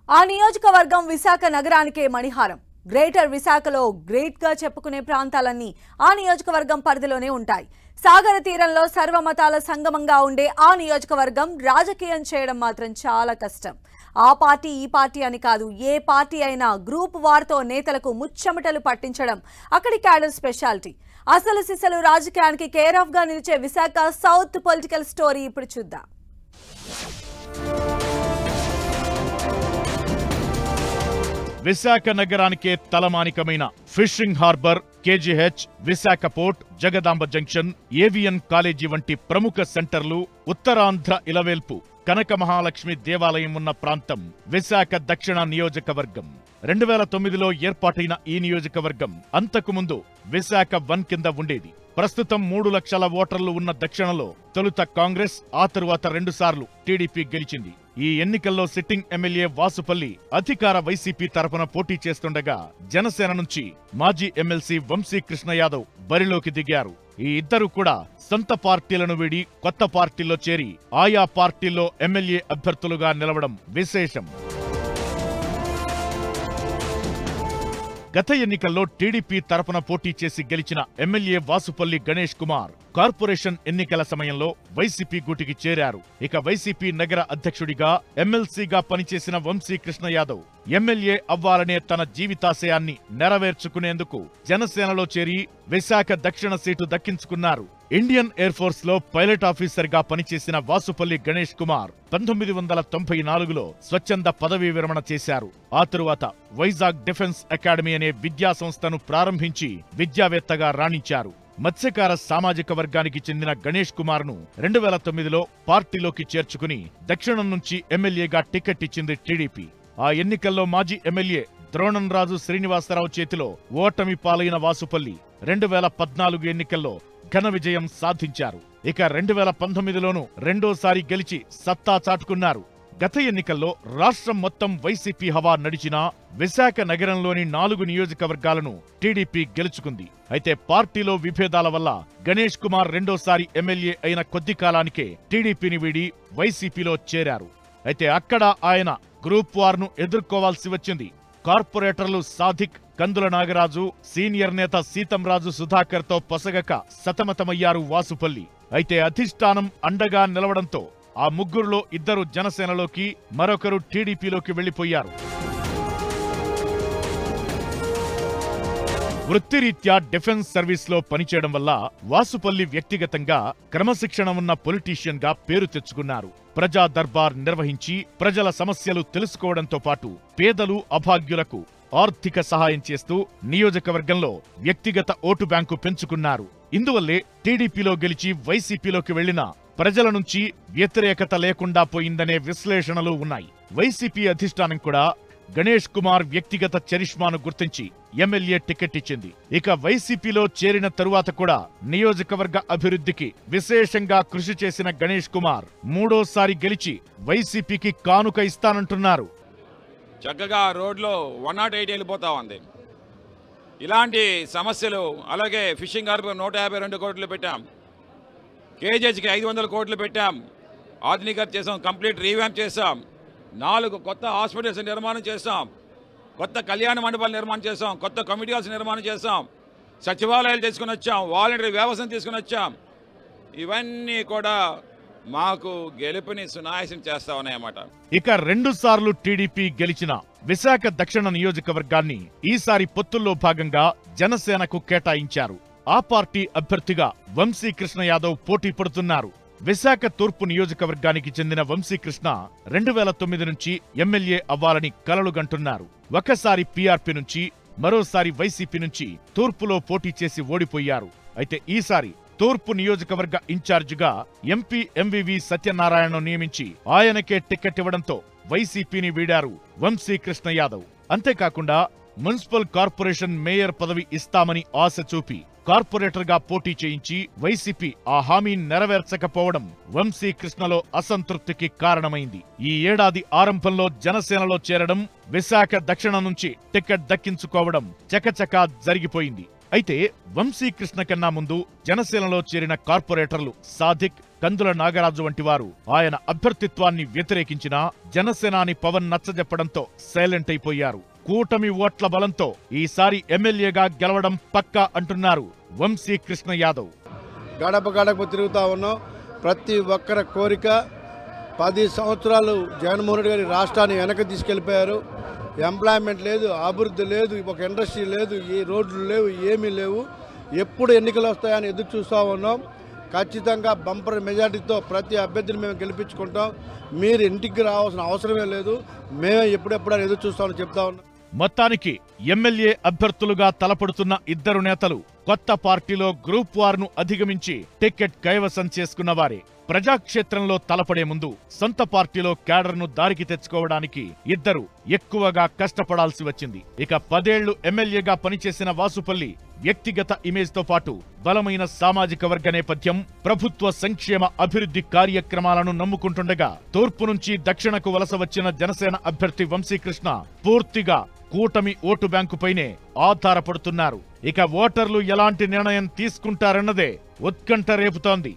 ఆ నియోజకవర్గం విశాఖ నగరానికే మణిహారం. గ్రేటర్ విశాఖలో గ్రేట్ గా చెప్పుకునే ప్రాంతాలన్నీ ఆ నియోజకవర్గం పరిధిలోనే ఉంటాయి. సాగర తీరంలో సర్వమతాల సంగమంగా ఉండే ఆ నియోజకవర్గం రాజకీయం చేయడం మాత్రం చాలా కష్టం. ఆ పార్టీ ఈ పార్టీ అని కాదు, ఏ పార్టీ అయినా గ్రూప్ వార్తో నేతలకు ముచ్చమటలు పట్టించడం అక్కడి క్యాడర్ స్పెషాలిటీ. అసలు సిసలు రాజకీయానికి కేర్ ఆఫ్ గా నిలిచే విశాఖ సౌత్ పొలిటికల్ స్టోరీ ఇప్పుడు చూద్దాం. విశాఖ నగరానికే తలమానికమైన fishing harbour, KGH, Visakha port, Jagadamba junction, AVN college వంటి ప్రముఖ సెంటర్లు, ఉత్తరాంధ్ర ఇలవేల్పు కనక మహాలక్ష్మి దేవాలయం ఉన్న ప్రాంతం విశాఖ దక్షిణ నియోజకవర్గం. 2009లో ఏర్పాటైన ఈ నియోజకవర్గం అంతకుముందు విశాఖ 1 కింద ఉండేది. ప్రస్తుతం 3 లక్షల ఓటర్లు ఉన్న దక్షిణలో తొలుత కాంగ్రెస్, ఆ తరువాత 2 సార్లు టీడీపీ గెలిచింది. ఈ ఎన్నికల్లో సిట్టింగ్ ఎమ్మెల్యే వాసుపల్లి అధికార వైసీపీ తరపున పోటీ చేస్తుండగా జనసేన నుంచి మాజీ ఎమ్మెల్సీ వంశీ కృష్ణ యాదవ్ బరిలోకి దిగారు. ఈ ఇద్దరు కూడా సొంత పార్టీలను వీడి కొత్త పార్టీల్లో చేరి ఆయా పార్టీల్లో ఎమ్మెల్యే అభ్యర్థులుగా నిలవడం విశేషం. గత ఎన్నికల్లో టీడీపీ తరపున పోటీ చేసి గెలిచిన ఎమ్మెల్యే వాసుపల్లి గణేష్ కుమార్ కార్పొరేషన్ ఎన్నికల సమయంలో వైసీపీ గూటికి చేరారు. ఇక వైసీపీ నగర అధ్యక్షుడిగా ఎమ్మెల్సీగా పనిచేసిన వంశీ కృష్ణ యాదవ్ ఎమ్మెల్యే అవ్వాలనే తన జీవితాశయాన్ని నెరవేర్చుకునేందుకు జనసేనలో చేరి విశాఖ దక్షిణ సీటు దక్కించుకున్నారు. ఇండియన్ ఎయిర్ ఫోర్స్ లో పైలట్ ఆఫీసర్ గా పనిచేసిన వాసుపల్లి గణేష్ కుమార్ 1994లో స్వచ్ఛంద పదవీ విరమణ చేశారు. ఆ తరువాత వైజాగ్ డిఫెన్స్ అకాడమీ అనే విద్యా సంస్థను ప్రారంభించి విద్యావేత్తగా రాణించారు. మత్స్యకార సామాజిక వర్గానికి చెందిన గణేష్ కుమార్ ను 2009లో పార్టీలోకి చేర్చుకుని దక్షిణం నుంచి ఎమ్మెల్యేగా టికెట్ ఇచ్చింది టీడీపీ. ఆ ఎన్నికల్లో మాజీ ఎమ్మెల్యే ద్రోణంరాజు శ్రీనివాసరావు చేతిలో ఓటమి పాలైన వాసుపల్లి 2014 ఎన్నికల్లో ఘన విజయం సాధించారు. ఇక 2019లోనూ రెండోసారి గెలిచి సత్తా చాటుకున్నారు. గత ఎన్నికల్లో రాష్ట్రం మొత్తం వైసీపీ హవా నడిచినా విశాఖ నగరంలోని 4 నియోజకవర్గాలను టీడీపీ గెలుచుకుంది. అయితే పార్టీలో విభేదాల వల్ల గణేష్ కుమార్ రెండోసారి ఎమ్మెల్యే అయిన కొద్ది కాలానికే టీడీపీని వీడి వైసీపీలో చేరారు. అయితే అక్కడ ఆయన గ్రూప్ వార్ ను ఎదుర్కోవాల్సి వచ్చింది. కార్పొరేటర్లు సాధిక్, కందుల నాగరాజు, సీనియర్ నేత సీతంరాజు సుధాకర్ తో పొసగక సతమతమయ్యారు వాసుపల్లి. అయితే అధిష్టానం అండగా నిలవడంతో ఆ ముగ్గురులో ఇద్దరు జనసేనలోకి, మరొకరు టీడీపీలోకి వెళ్లిపోయారు. వృత్తిరీత్యా డిఫెన్స్ సర్వీస్ లో పనిచేయడం వల్ల వాసుపల్లి వ్యక్తిగతంగా క్రమశిక్షణ ఉన్న పొలిటీషియన్ గా పేరు తెచ్చుకున్నారు. ప్రజా దర్బార్ నిర్వహించి ప్రజల సమస్యలు తెలుసుకోవడంతో పాటు పేదలు, అభాగ్యులకు ఆర్థిక సహాయం చేస్తూ నియోజకవర్గంలో వ్యక్తిగత ఓటు బ్యాంకు పెంచుకున్నారు. ఇందువల్లే టీడీపీలో గెలిచి వైసీపీలోకి వెళ్లిన ప్రజల నుంచి వ్యతిరేకత లేకుండా పోయిందనే విశ్లేషణలు ఉన్నాయి. వైసీపీ అధిష్టానం కూడా గణేష్ కుమార్ వ్యక్తిగత చరిష్మాను గుర్తించి ఎమ్మెల్యే టికెట్ ఇచ్చింది. ఇక వైసీపీలో చేరిన తరువాత కూడా నియోజకవర్గ అభివృద్ధికి విశేషంగా కృషి చేసిన గణేష్ కుమార్ మూడోసారి గెలిచి వైసీపీకి కానుక ఇస్తానంటున్నారు. చక్కగా రోడ్లో 108 వెళ్ళిపోతా ఉంది. ఇలాంటి సమస్యలు, అలాగే ఫిషింగ్ హార్బర్ 152 కోట్లు పెట్టాం, కేజీహెచ్కి 500 కోట్లు పెట్టాం, ఆధునీకరణ చేసాం, కంప్లీట్ రీవ్యాంప్ చేసాం, 4 కొత్త హాస్పిటల్స్ నిర్మాణం చేసాం, కొత్త కళ్యాణ మండపాలు నిర్మాణం చేసాం, కొత్త కమ్యూనిటీ హాల్స్ నిర్మాణం చేసాం, సచివాలయాలు తీసుకుని వచ్చాం, వాలంటరీ వ్యవస్థను తీసుకుని వచ్చాం. ఇవన్నీ కూడా మాకు గెలుపుని సునాయాసం చేస్తా ఉన్నాయన్నమాట. ఇక 2 సార్లు టీడీపీ గెలిచిన విశాఖ దక్షిణ నియోజకవర్గాన్ని ఈసారి పొత్తుల్లో భాగంగా జనసేనకు కేటాయించారు. ఆ పార్టీ అభ్యర్థిగా వంశీ కృష్ణ యాదవ్ పోటీ పడుతున్నారు. విశాఖ తూర్పు నియోజకవర్గానికి చెందిన వంశీ కృష్ణ 2009 నుంచి ఎమ్మెల్యే అవ్వాలని కలలుగంటున్నారు. ఒకసారి పీఆర్పీ నుంచి, మరోసారి వైసీపీ నుంచి తూర్పులో పోటీ చేసి ఓడిపోయారు. అయితే ఈసారి తూర్పు నియోజకవర్గ ఇన్ఛార్జిగా ఎంపీ ఎంవివి సత్యనారాయణను నియమించి ఆయనకే టికెట్ ఇవ్వడంతో వైసీపీని వీడారు వంశీ కృష్ణ యాదవ్. అంతేకాకుండా మున్సిపల్ కార్పొరేషన్ మేయర్ పదవి ఇస్తామని ఆశ చూపి కార్పొరేటర్ గా పోటీ చేయించి వైసీపీ ఆ హామీ నెరవేర్చకపోవడం వంశీ కృష్ణలో అసంతృప్తికి కారణమైంది. ఈ ఏడాది ఆరంభంలో జనసేనలో చేరడం, విశాఖ దక్షిణ నుంచి టికెట్ దక్కించుకోవడం చకచకా జరిగిపోయింది. అయితే వంశీ కృష్ణ కన్నా ముందు జనసేనలో చేరిన కార్పొరేటర్లు సాధిక్, కందుల నాగరాజు వంటి వారు ఆయన అభ్యర్థిత్వాన్ని వ్యతిరేకించినా జనసేనాని పవన్ నచ్చజెప్పడంతో సైలెంట్ అయిపోయారు. కూటమి ఓట్ల బలంతో ఈసారి ఎమ్మెల్యేగా గెలవడం పక్కా అంటున్నారు వంశీ కృష్ణ యాదవ్. గడప గడప తిరుగుతా ఉన్నాం. ప్రతి ఒక్కరి కోరిక 10 సంవత్సరాలు జగన్మోహన్ రెడ్డి గారి రాష్ట్రాన్ని వెనక్కి తీసుకెళ్లిపోయారు. ఎంప్లాయ్మెంట్ లేదు, అభివృద్ధి లేదు, ఒక ఇండస్ట్రీ లేదు, ఏ రోడ్లు లేవు, ఏమీ లేవు. ఎప్పుడు ఎన్నికలు వస్తాయని ఎదురు చూస్తూ ఉన్నాం. ఖచ్చితంగా బంపర్ మెజార్టీతో ప్రతి అభ్యర్థిని మేము గెలిపించుకుంటాం. మీరు ఇంటికి రావాల్సిన అవసరమే లేదు, మేమే ఎప్పుడెప్పుడని ఎదురు చూస్తామని చెప్తా ఉన్నాం. మొత్తానికి ఎమ్మెల్యే అభ్యర్థులుగా తలపడుతున్న ఇద్దరు నేతలు కొత్త పార్టీలో గ్రూప్ వార్ను అధిగమించి టికెట్ కైవసం చేసుకున్నవారే. ప్రజాక్షేత్రంలో తలపడే ముందు సొంత పార్టీలో క్యాడర్ను దారికి తెచ్చుకోవడానికి ఇద్దరు ఎక్కువగా కష్టపడాల్సి వచ్చింది. ఇక 10 ఏళ్లు ఎమ్మెల్యేగా పనిచేసిన వాసుపల్లి వ్యక్తిగత ఇమేజ్తో పాటు బలమైన సామాజిక వర్గ నేపథ్యం, ప్రభుత్వ సంక్షేమ అభివృద్ధి కార్యక్రమాలను నమ్ముకుంటుండగా తూర్పు నుంచి దక్షిణకు వలస వచ్చిన జనసేన అభ్యర్థి వంశీకృష్ణ పూర్తిగా కూటమి ఓటు బ్యాంకుపైనే ఆధారపడుతున్నారు. ఇక ఓటర్లు ఎలాంటి నిర్ణయం తీసుకుంటారన్నదే ఉత్కంఠ రేపుతోంది.